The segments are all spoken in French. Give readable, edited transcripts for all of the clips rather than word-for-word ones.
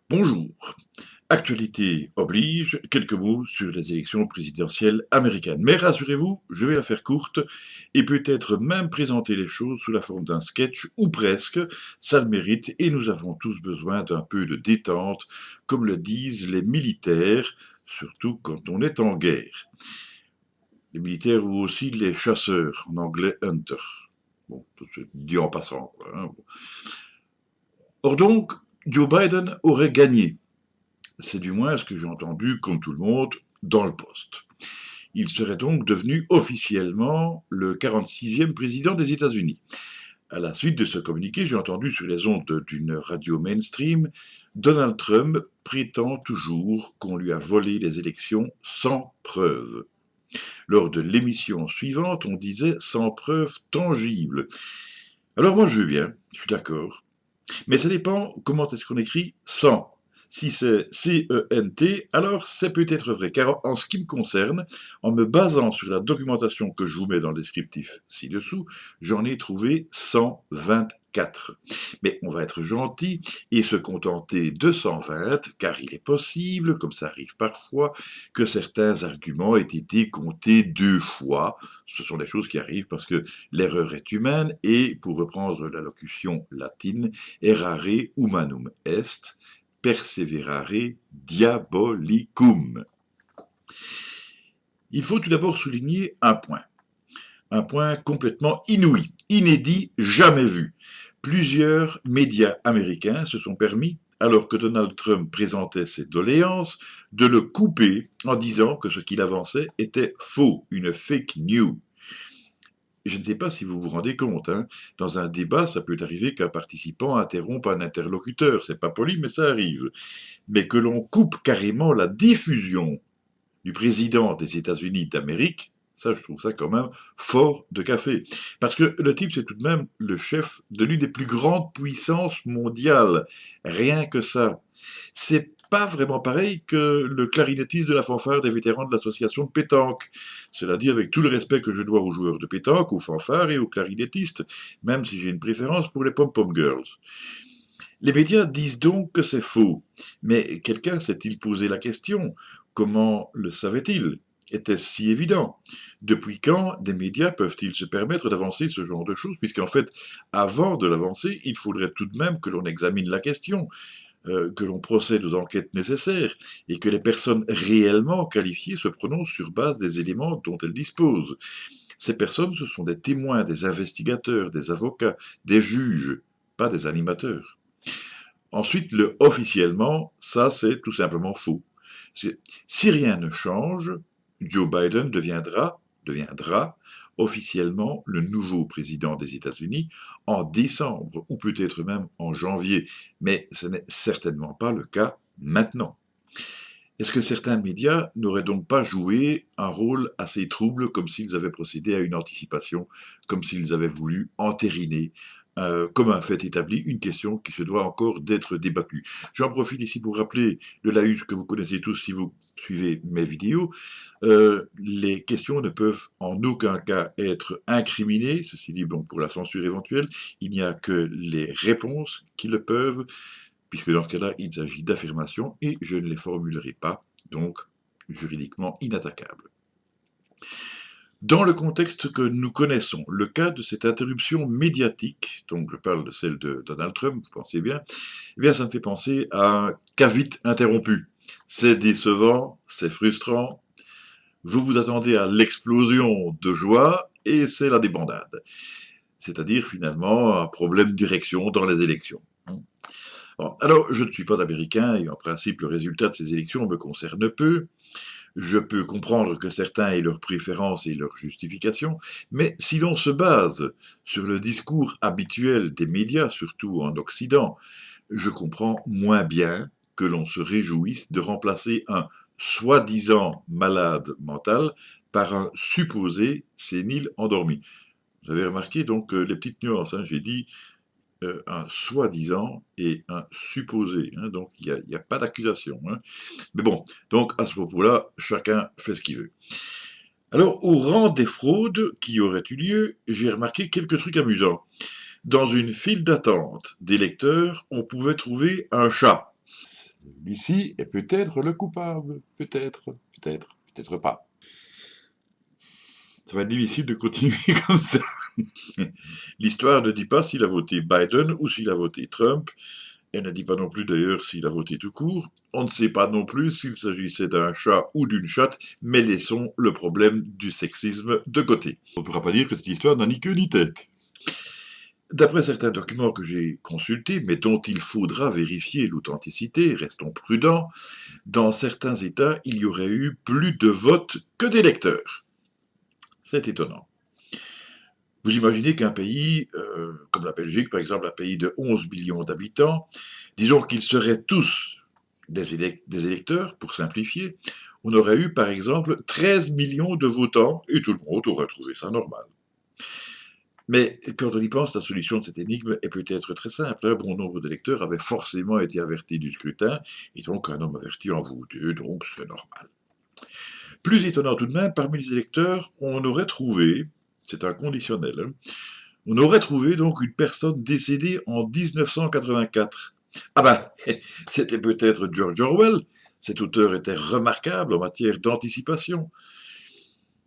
Bonjour. Actualité oblige, quelques mots sur les élections présidentielles américaines. Mais rassurez-vous, je vais la faire courte et peut-être même présenter les choses sous la forme d'un sketch ou presque. Ça le mérite et nous avons tous besoin d'un peu de détente, comme le disent les militaires, surtout quand on est en guerre. Les militaires ou aussi les chasseurs, en anglais hunter. Bon, c'est dit en passant, quoi, hein. Or donc, Joe Biden aurait gagné. C'est du moins ce que j'ai entendu, comme tout le monde, dans le poste. Il serait donc devenu officiellement le 46e président des États-Unis. À la suite de ce communiqué, j'ai entendu sur les ondes d'une radio mainstream, Donald Trump prétend toujours qu'on lui a volé les élections sans preuve. Lors de l'émission suivante, on disait sans preuve tangible. Alors moi je veux bien, je suis d'accord, mais ça dépend comment est-ce qu'on écrit sans. Si c'est C-E-N-T, alors c'est peut-être vrai, car en ce qui me concerne, en me basant sur la documentation que je vous mets dans le descriptif ci-dessous, j'en ai trouvé 124. Mais on va être gentil et se contenter de 120, car il est possible, comme ça arrive parfois, que certains arguments aient été comptés 2 fois. Ce sont des choses qui arrivent parce que l'erreur est humaine et, pour reprendre la locution latine, errare humanum est, perseverare diabolicum. Il faut tout d'abord souligner un point complètement inouï, inédit, jamais vu. Plusieurs médias américains se sont permis, alors que Donald Trump présentait ses doléances, de le couper en disant que ce qu'il avançait était faux, une fake news. Je ne sais pas si vous vous rendez compte, hein, dans un débat, ça peut arriver qu'un participant interrompe un interlocuteur, c'est pas poli, mais ça arrive. Mais que l'on coupe carrément la diffusion du président des États-Unis d'Amérique, ça je trouve ça quand même fort de café. Parce que le type c'est tout de même le chef de l'une des plus grandes puissances mondiales. Rien que ça. C'est pas vraiment pareil que le clarinettiste de la fanfare des vétérans de l'association de pétanque. Cela dit avec tout le respect que je dois aux joueurs de pétanque, aux fanfares et aux clarinettistes, même si j'ai une préférence pour les pom-pom girls. Les médias disent donc que c'est faux. Mais quelqu'un s'est-il posé la question? Comment le savait-il? Était-ce si évident? Depuis quand des médias peuvent-ils se permettre d'avancer ce genre de choses? Puisqu'en fait, avant de l'avancer, il faudrait tout de même que l'on examine la question, que l'on procède aux enquêtes nécessaires et que les personnes réellement qualifiées se prononcent sur base des éléments dont elles disposent. Ces personnes, ce sont des témoins, des investigateurs, des avocats, des juges, pas des animateurs. Ensuite, le officiellement, ça c'est tout simplement faux. Si rien ne change, Joe Biden deviendra officiellement le nouveau président des États-Unis en décembre ou peut-être même en janvier, mais ce n'est certainement pas le cas maintenant. Est-ce que certains médias n'auraient donc pas joué un rôle assez trouble, comme s'ils avaient procédé à une anticipation, comme s'ils avaient voulu entériner comme un fait établi, une question qui se doit encore d'être débattue. J'en profite ici pour rappeler le laïus que vous connaissez tous si vous suivez mes vidéos. Les questions ne peuvent en aucun cas être incriminées, ceci dit bon, pour la censure éventuelle, il n'y a que les réponses qui le peuvent, puisque dans ce cas-là, il s'agit d'affirmations et je ne les formulerai pas, donc juridiquement inattaquables. Dans le contexte que nous connaissons, le cas de cette interruption médiatique, donc je parle de celle de Donald Trump, vous pensez bien, eh bien ça me fait penser à un cas vite interrompu. C'est décevant, c'est frustrant, vous vous attendez à l'explosion de joie et c'est la débandade. C'est-à-dire finalement un problème de direction dans les élections. Bon, alors, je ne suis pas américain et en principe le résultat de ces élections me concerne peu. Je peux comprendre que certains aient leurs préférences et leurs justifications, mais si l'on se base sur le discours habituel des médias, surtout en Occident, je comprends moins bien que l'on se réjouisse de remplacer un soi-disant malade mental par un supposé sénile endormi. Vous avez remarqué donc les petites nuances, hein, j'ai dit un soi-disant et un supposé, hein, donc il n'y a pas d'accusation. Hein. Mais bon, donc à ce propos-là, chacun fait ce qu'il veut. Alors, au rang des fraudes qui auraient eu lieu, j'ai remarqué quelques trucs amusants. Dans une file d'attente d'électeurs, on pouvait trouver un chat. Celui-ci est peut-être le coupable. Peut-être, peut-être, peut-être pas. Ça va être difficile de continuer comme ça. L'histoire ne dit pas s'il a voté Biden ou s'il a voté Trump. Elle ne dit pas non plus d'ailleurs s'il a voté tout court. On ne sait pas non plus s'il s'agissait d'un chat ou d'une chatte, mais laissons le problème du sexisme de côté. On ne pourra pas dire que cette histoire n'a ni queue ni tête. D'après certains documents que j'ai consultés, mais dont il faudra vérifier l'authenticité, restons prudents, dans certains États, il y aurait eu plus de votes que d'électeurs. C'est étonnant. Vous imaginez qu'un pays, comme la Belgique par exemple, un pays de 11 millions d'habitants, disons qu'ils seraient tous des électeurs, pour simplifier, on aurait eu par exemple 13 millions de votants et tout le monde aurait trouvé ça normal. Mais quand on y pense, la solution de cette énigme est peut-être très simple. Un bon nombre d'électeurs avaient forcément été avertis du scrutin, et donc un homme averti en vaut deux, donc c'est normal. Plus étonnant tout de même, parmi les électeurs, on aurait trouvé, c'est un conditionnel, hein, on aurait trouvé donc une personne décédée en 1984. Ah ben, c'était peut-être George Orwell. Cet auteur était remarquable en matière d'anticipation.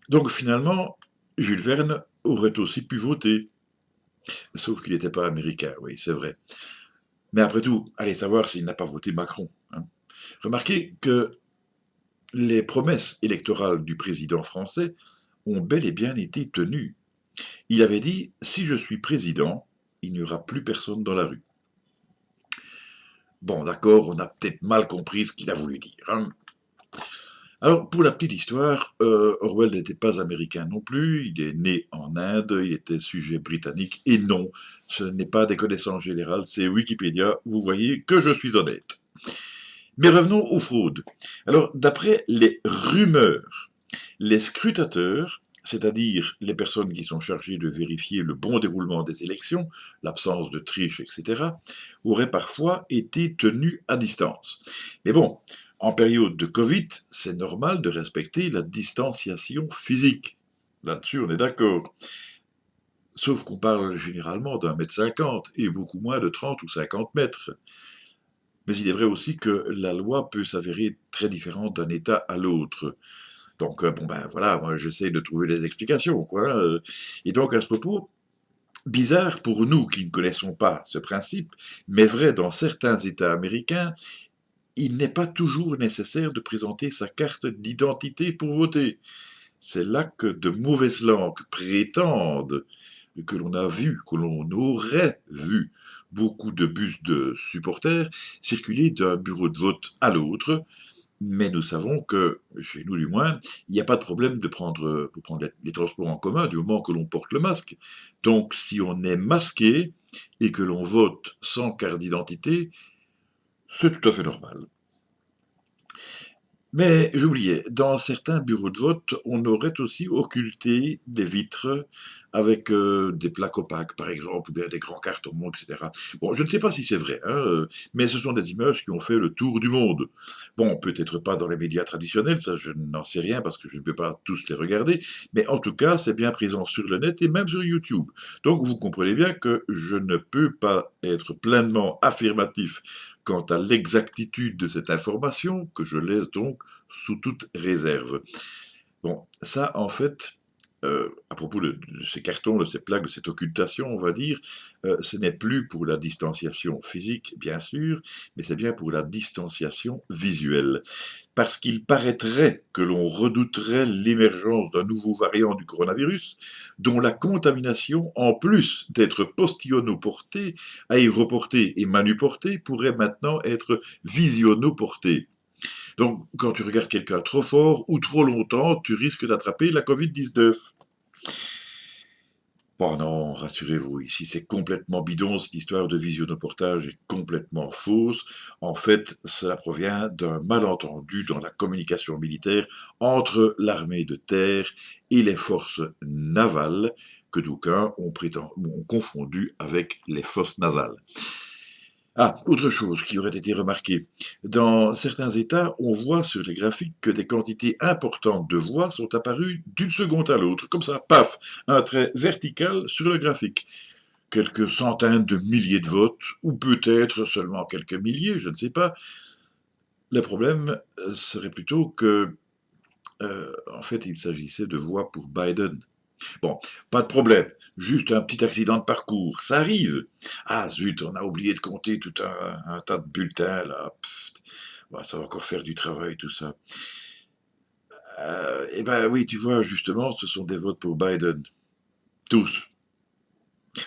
Donc finalement, Jules Verne aurait aussi pu voter. Sauf qu'il n'était pas américain, oui, c'est vrai. Mais après tout, allez savoir s'il n'a pas voté Macron, hein. Remarquez que les promesses électorales du président français ont bel et bien été tenues. Il avait dit « Si je suis président, il n'y aura plus personne dans la rue ». Bon, d'accord, on a peut-être mal compris ce qu'il a voulu dire, hein. Alors, pour la petite histoire, Orwell n'était pas américain non plus, il est né en Inde, il était sujet britannique, et non, ce n'est pas des connaissances générales, c'est Wikipédia, vous voyez que je suis honnête. Mais revenons aux fraudes. Alors, d'après les rumeurs, les scrutateurs, c'est-à-dire les personnes qui sont chargées de vérifier le bon déroulement des élections, l'absence de triche, etc., auraient parfois été tenus à distance. Mais bon, en période de Covid, c'est normal de respecter la distanciation physique. Là-dessus, on est d'accord. Sauf qu'on parle généralement d'1,50 m et beaucoup moins de 30 ou 50 mètres. Mais il est vrai aussi que la loi peut s'avérer très différente d'un État à l'autre. Donc, bon ben voilà, moi j'essaie de trouver des explications, quoi. Et donc à ce propos, bizarre pour nous qui ne connaissons pas ce principe, mais vrai dans certains États américains, il n'est pas toujours nécessaire de présenter sa carte d'identité pour voter. C'est là que de mauvaises langues prétendent que l'on a vu, que l'on aurait vu beaucoup de bus de supporters circuler d'un bureau de vote à l'autre, mais nous savons que, chez nous du moins, il n'y a pas de problème de prendre les transports en commun du moment que l'on porte le masque. Donc si on est masqué et que l'on vote sans carte d'identité, c'est tout à fait normal. Mais j'oubliais, dans certains bureaux de vote, on aurait aussi occulté des vitres avec des plaques opaques, par exemple, ou bien des grands cartons, etc. Bon, je ne sais pas si c'est vrai, hein, mais ce sont des images qui ont fait le tour du monde. Bon, peut-être pas dans les médias traditionnels, ça je n'en sais rien parce que je ne peux pas tous les regarder, mais en tout cas, c'est bien présent sur le net et même sur YouTube. Donc vous comprenez bien que je ne peux pas être pleinement affirmatif quant à l'exactitude de cette information, que je laisse donc sous toute réserve. Bon, ça, en fait, à propos de ces cartons, de ces plaques, de cette occultation, on va dire, ce n'est plus pour la distanciation physique, bien sûr, mais c'est bien pour la distanciation visuelle. Parce qu'il paraîtrait que l'on redouterait l'émergence d'un nouveau variant du coronavirus, dont la contamination, en plus d'être postillonnoportée, aéroportée et manuportée, pourrait maintenant être visionnoportée. Donc, quand tu regardes quelqu'un trop fort ou trop longtemps, tu risques d'attraper la Covid-19. Bon non, rassurez-vous, ici c'est complètement bidon, cette histoire de visionnoportage est complètement fausse. En fait, cela provient d'un malentendu dans la communication militaire entre l'armée de terre et les forces navales, que d'aucuns ont confondu avec les fosses nasales. Ah, autre chose qui aurait été remarquée. Dans certains États, on voit sur les graphiques que des quantités importantes de voix sont apparues d'une seconde à l'autre, comme ça, paf, un trait vertical sur le graphique. quelques centaines de milliers de votes, ou peut-être seulement quelques milliers, je ne sais pas. Le problème serait plutôt que, en fait, il s'agissait de voix pour Biden. Bon, pas de problème, juste un petit accident de parcours, ça arrive. Ah zut, on a oublié de compter tout un tas de bulletins là. Psst. Bah, ça va encore faire du travail tout ça. Eh ben oui, tu vois, justement, ce sont des votes pour Biden. Tous.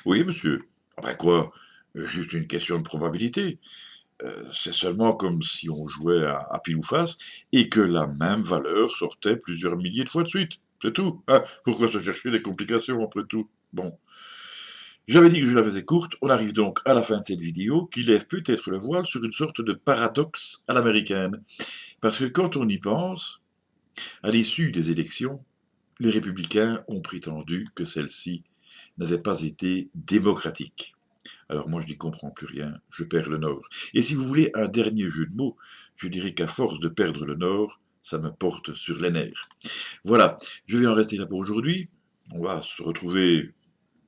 Oui, monsieur. Ah ben quoi? Juste une question de probabilité. C'est seulement comme si on jouait à pile ou face et que la même valeur sortait plusieurs milliers de fois de suite. C'est tout. Ah, pourquoi se chercher des complications après tout? Bon. J'avais dit que je la faisais courte, on arrive donc à la fin de cette vidéo qui lève peut-être le voile sur une sorte de paradoxe à l'américaine. Parce que quand on y pense, à l'issue des élections, les républicains ont prétendu que celles-ci n'avaient pas été démocratiques. Alors moi je n'y comprends plus rien, je perds le nord. Et si vous voulez un dernier jeu de mots, je dirais qu'à force de perdre le nord, ça me porte sur les nerfs. Voilà, je vais en rester là pour aujourd'hui. On va se retrouver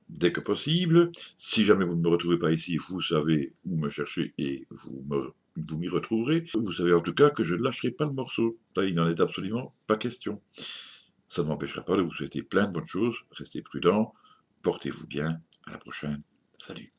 dès que possible. Si jamais vous ne me retrouvez pas ici, vous savez où me chercher et vous m'y retrouverez. Vous savez en tout cas que je ne lâcherai pas le morceau. Là, il n'en est absolument pas question. Ça ne m'empêchera pas de vous souhaiter plein de bonnes choses. Restez prudents, portez-vous bien. À la prochaine. Salut.